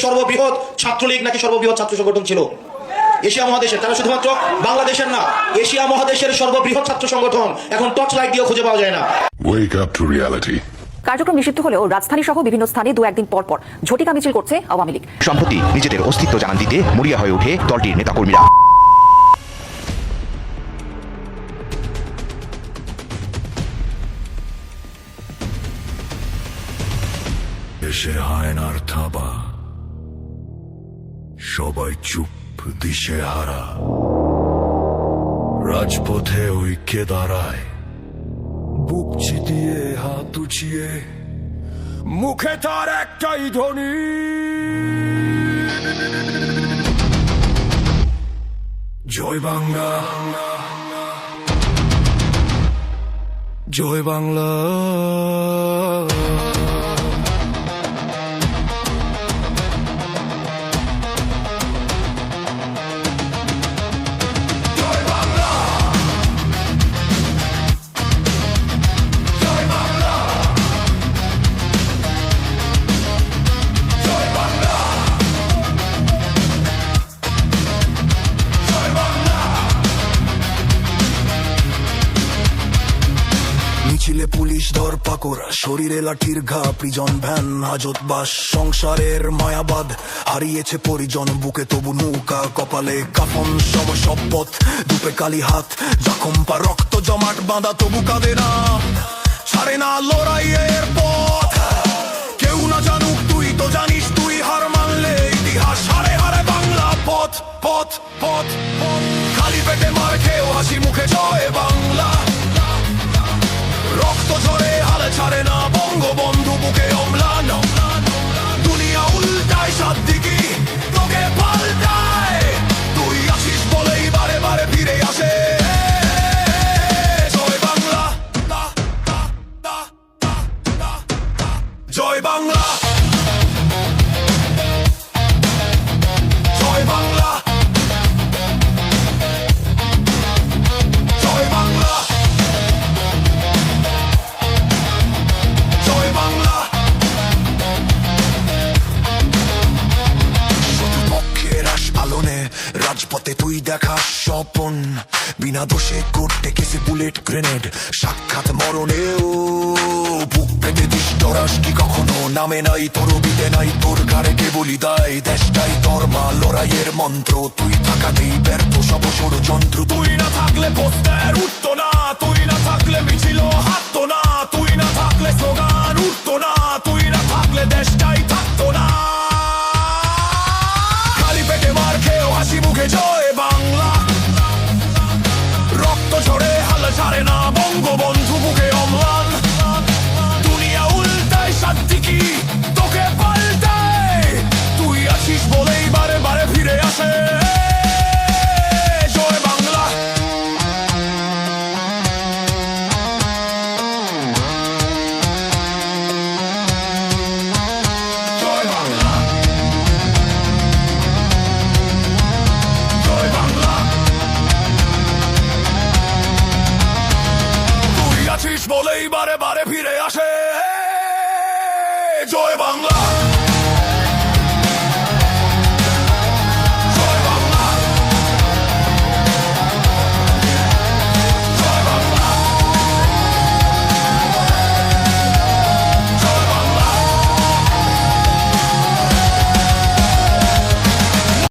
সর্ববৃহৎ ছাত্রলীগ নাকি সর্ববৃহৎ ছাত্র সংগঠন ছিল? এশিয়া মহাদেশের, তারা শুধুমাত্র বাংলাদেশের না, এশিয়া মহাদেশের সর্ববৃহৎ ছাত্র সংগঠন এখন টর্চ লাইট দিয়েও খুঁজে পাওয়া যায় না। Wake up to reality. কার্যক্রম নিষিদ্ধ হলেও রাজধানী সহ বিভিন্ন স্থানে দু একদিন পর পর ঝটিকা মিছিল করছে আওয়ামী লীগ। সম্প্রতি নিজেদের অস্তিত্ব জানান দিতে মরিয়া হয়ে ওঠে দলটির নেতাকর্মীরা। দেশে হায়নার থাবা, সবাই চুপ দিশে হারা, রাজপথে ঐক্যে দাঁড়ায়, বুক চিতিয়ে হাত উঁচিয়ে, মুখে তার একটাই ধ্বনি, জয় বাংলা, জয় বাংলা। মিছিলে পুলিশ ধরপাকড়, শরীরে লাঠির ঘা, প্রিজন ভ্যান, হাজত বাস, সংসারের মায়াবাদ, হারিয়েছে পরিজন, বুকে তবু নৌকা, কপালে কাফন, সব শপথ, দুপে কালি হাত, জখম পা রক্ত জমাট বাঁধা, তবু কাঁদে না, ছাড়ে না লড়াইয়ের পথ। কেউ না জানুক, তুই তো জানিস, তুই হার মানলে ইতিহাস হারে হারে বাংলা পথ পথ পথ পথ। খালি পেটে মার খেয়েও হাসি মুখে জয় বাংলা, রক্ত ঝরে হাল ছাড়ে না বঙ্গবন্ধু, বুকে অম্লান, দুনিয়া উল্টায় সাত দিকে তোকে পাল্টায়, তুই আসিস বলেই বারে বারে ফিরে আসে জয় বাংলা, জয় বাংলা, জয় বাংলা, জয় বাংলা, জয় বাংলা। শত্রুপক্ষের আশ পালনে রাজপথে তুই দেখাস স্বপন, বিনা দোষে করতে কেসে বুলেট গ্রেনেড, সাক্ষাৎ মরণেও বুক পেতে দিস ডরাস কি কখনো, নামে নাই তোর বিদে নাই তোর ঘাড়ে কেবলই দায়, দেশটাই তোর মা লড়াইয়ের মন্ত্র, তুই থাকাতেই ব্যর্থ সব ষড়যন্ত্র, তুই না থাকলে পোস্টার উঠতো না, তুই না থাকলে মিছিল হাঁটতো না, তুই না থাকলে স্লোগান উঠতো না, তুই না থাকলে দেশটাই থাকতো